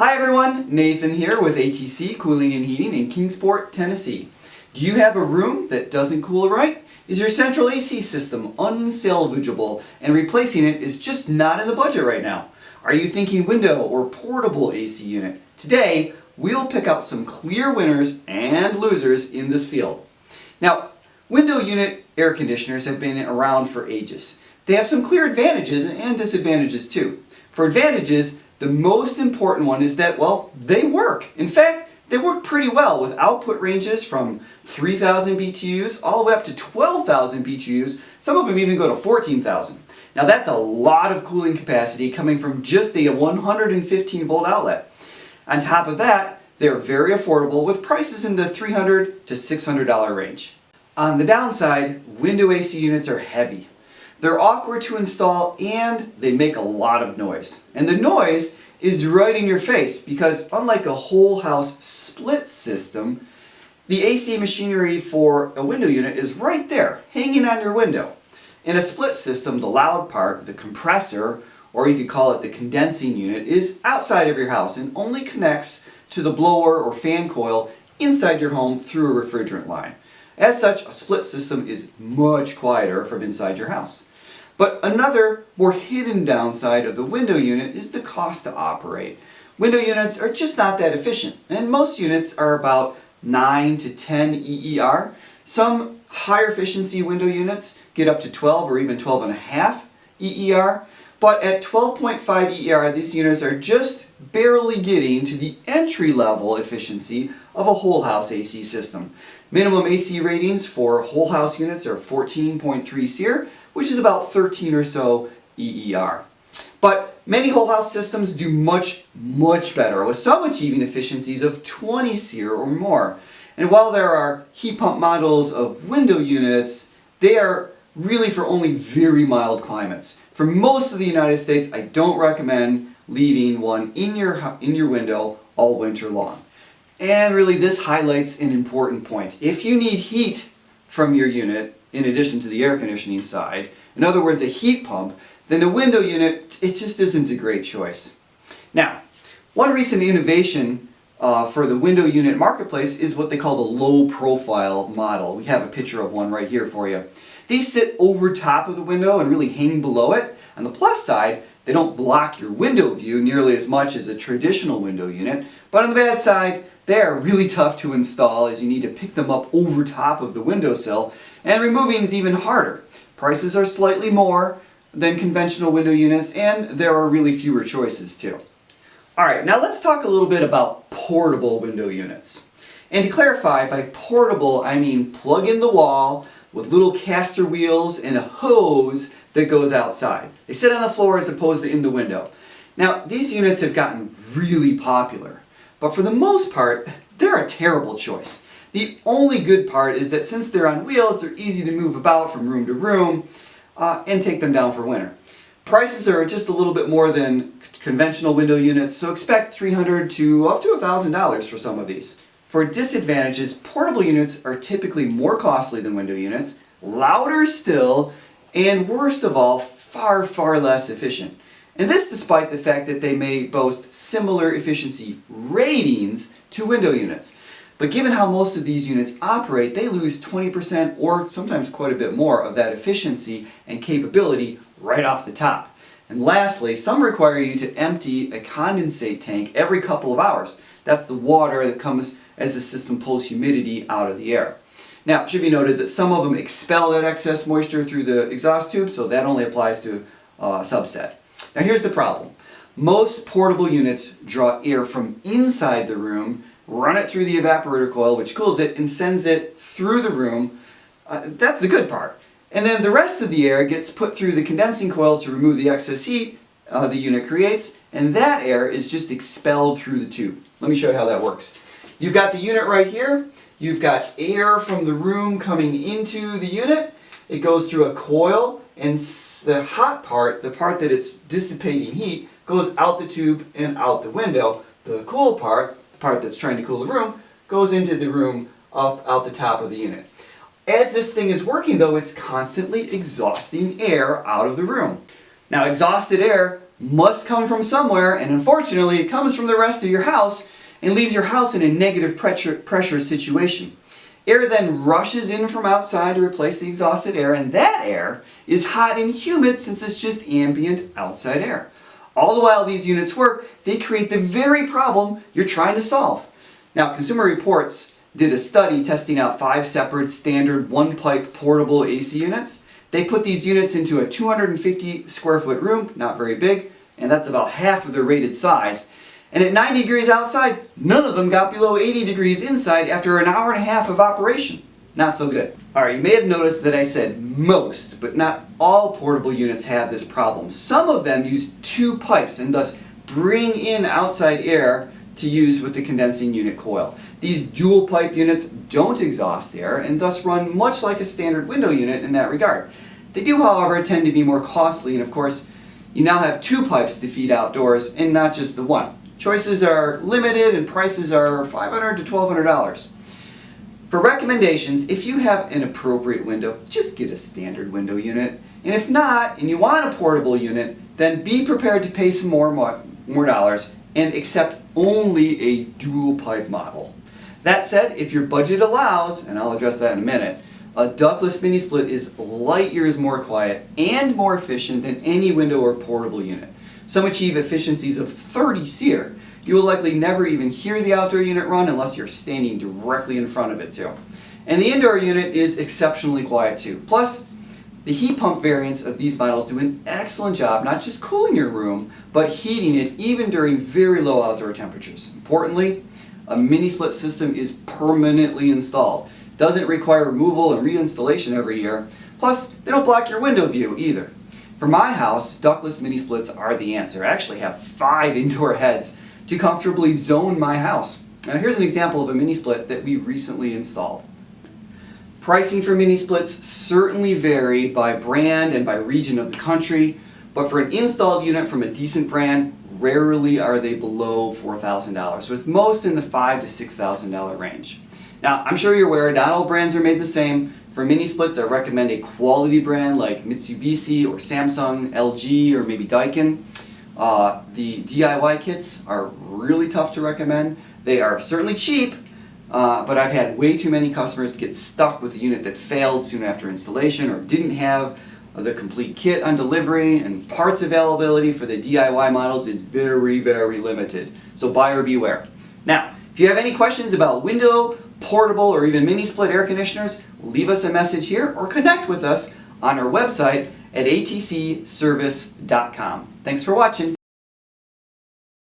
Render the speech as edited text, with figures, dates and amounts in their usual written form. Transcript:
Hi everyone, Nathan here with ATC Cooling and Heating in Kingsport, Tennessee. Do you have a room that doesn't cool right? Is your central AC system unsalvageable and replacing it is just not in the budget right now? Are you thinking window or portable AC unit? Today, we'll pick out some clear winners and losers in this field. Now, window unit air conditioners have been around for ages. They have some clear advantages and disadvantages too. For advantages, the most important one is that, well, they work. In fact, they work pretty well with output ranges from 3,000 BTUs all the way up to 12,000 BTUs. Some of them even go to 14,000. Now that's a lot of cooling capacity coming from just a 115 volt outlet. On top of that, they're very affordable with prices in the $300 to $600 range. On the downside, window AC units are heavy. They're awkward to install and they make a lot of noise. And the noise is right in your face because unlike a whole house split system, the AC machinery for a window unit is right there, hanging on your window. In a split system, the loud part, the compressor, or you could call it the condensing unit, is outside of your house and only connects to the blower or fan coil inside your home through a refrigerant line. As such, a split system is much quieter from inside your house. But another, more hidden downside of the window unit is the cost to operate. Window units are just not that efficient, and most units are about 9 to 10 EER. Some higher efficiency window units get up to 12 or even 12.5 EER, but at 12.5 EER, these units are just barely getting to the entry-level efficiency of a whole house AC system. Minimum AC ratings for whole house units are 14.3 SEER, which is about 13 or so EER. But many whole house systems do much better, with some achieving efficiencies of 20 SEER or more. And while there are heat pump models of window units, they are really for only very mild climates. For most of the United States, I don't recommend leaving one in your window all winter long. And really this highlights an important point. If you need heat from your unit, in addition to the air conditioning side, in other words a heat pump, then a window unit, it just isn't a great choice. Now, one recent innovation for the window unit marketplace is what they call the low profile model. We have a picture of one right here for you. These sit over top of the window and really hang below it. On the plus side, they don't block your window view nearly as much as a traditional window unit, but on the bad side, they are really tough to install as you need to pick them up over top of the windowsill, and removing is even harder. Prices are slightly more than conventional window units, and there are really fewer choices too. Alright, now let's talk a little bit about portable window units. And to clarify, by portable I mean plug in the wall with little caster wheels and a hose that goes outside. They sit on the floor as opposed to in the window. Now, these units have gotten really popular, but for the most part, they're a terrible choice. The only good part is that since they're on wheels, they're easy to move about from room to room and take them down for winter. Prices are just a little bit more than conventional window units, so expect $300 to up to $1,000 for some of these. For disadvantages, portable units are typically more costly than window units, louder still, and worst of all, far less efficient. And this despite the fact that they may boast similar efficiency ratings to window units. But given how most of these units operate, they lose 20% or sometimes quite a bit more of that efficiency and capability right off the top. And lastly, some require you to empty a condensate tank every couple of hours. That's the water that comes as the system pulls humidity out of the air. Now, it should be noted that some of them expel that excess moisture through the exhaust tube, so that only applies to a subset. Now here's the problem. Most portable units draw air from inside the room, run it through the evaporator coil, which cools it, and sends it through the room. That's the good part. And then the rest of the air gets put through the condensing coil to remove the excess heat the unit creates, and that air is just expelled through the tube. Let me show you how that works. You've got the unit right here. You've got air from the room coming into the unit. It goes through a coil, and the hot part, the part that it's dissipating heat, goes out the tube and out the window. The cool part, the part that's trying to cool the room, goes into the room out the top of the unit. As this thing is working though, it's constantly exhausting air out of the room. Now exhausted air must come from somewhere, and unfortunately it comes from the rest of your house and leaves your house in a negative pressure situation. Air then rushes in from outside to replace the exhausted air, and that air is hot and humid since it's just ambient outside air. All the while these units work, they create the very problem you're trying to solve. Now, Consumer Reports did a study testing out 5 separate standard one-pipe portable AC units. They put these units into a 250 square foot room, not very big, and that's about half of their rated size. And at 90 degrees outside, none of them got below 80 degrees inside after an hour and a half of operation. Not so good. Alright, you may have noticed that I said most, but not all portable units have this problem. Some of them use 2 pipes and thus bring in outside air to use with the condensing unit coil. These dual pipe units don't exhaust air and thus run much like a standard window unit in that regard. They do, however, tend to be more costly, and of course, you now have 2 pipes to feed outdoors and not just the one. Choices are limited and prices are $500 to $1,200. For recommendations, if you have an appropriate window, just get a standard window unit. And if not, and you want a portable unit, then be prepared to pay some more dollars and accept only a dual pipe model. That said, if your budget allows, and I'll address that in a minute, a ductless mini split is light years more quiet and more efficient than any window or portable unit. Some achieve efficiencies of 30 SEER. You will likely never even hear the outdoor unit run unless you're standing directly in front of it too. And the indoor unit is exceptionally quiet too. Plus, the heat pump variants of these models do an excellent job not just cooling your room, but heating it even during very low outdoor temperatures. Importantly, a mini split system is permanently installed. Doesn't require removal and reinstallation every year. Plus, they don't block your window view either. For my house, ductless mini splits are the answer. I actually have 5 indoor heads to comfortably zone my house. Now here's an example of a mini split that we recently installed. Pricing for mini splits certainly vary by brand and by region of the country, but for an installed unit from a decent brand, rarely are they below $4,000, with most in the $5,000 to $6,000 range. Now, I'm sure you're aware not all brands are made the same. For mini splits, I recommend a quality brand like Mitsubishi or Samsung, LG, or maybe Daikin. The DIY kits are really tough to recommend. They are certainly cheap, but I've had way too many customers get stuck with a unit that failed soon after installation or didn't have the complete kit on delivery, and parts availability for the DIY models is very, very limited. So buyer beware. Now, if you have any questions about window, portable, or even mini split air conditioners, leave us a message here or connect with us on our website at atcservice.com. Thanks for watching.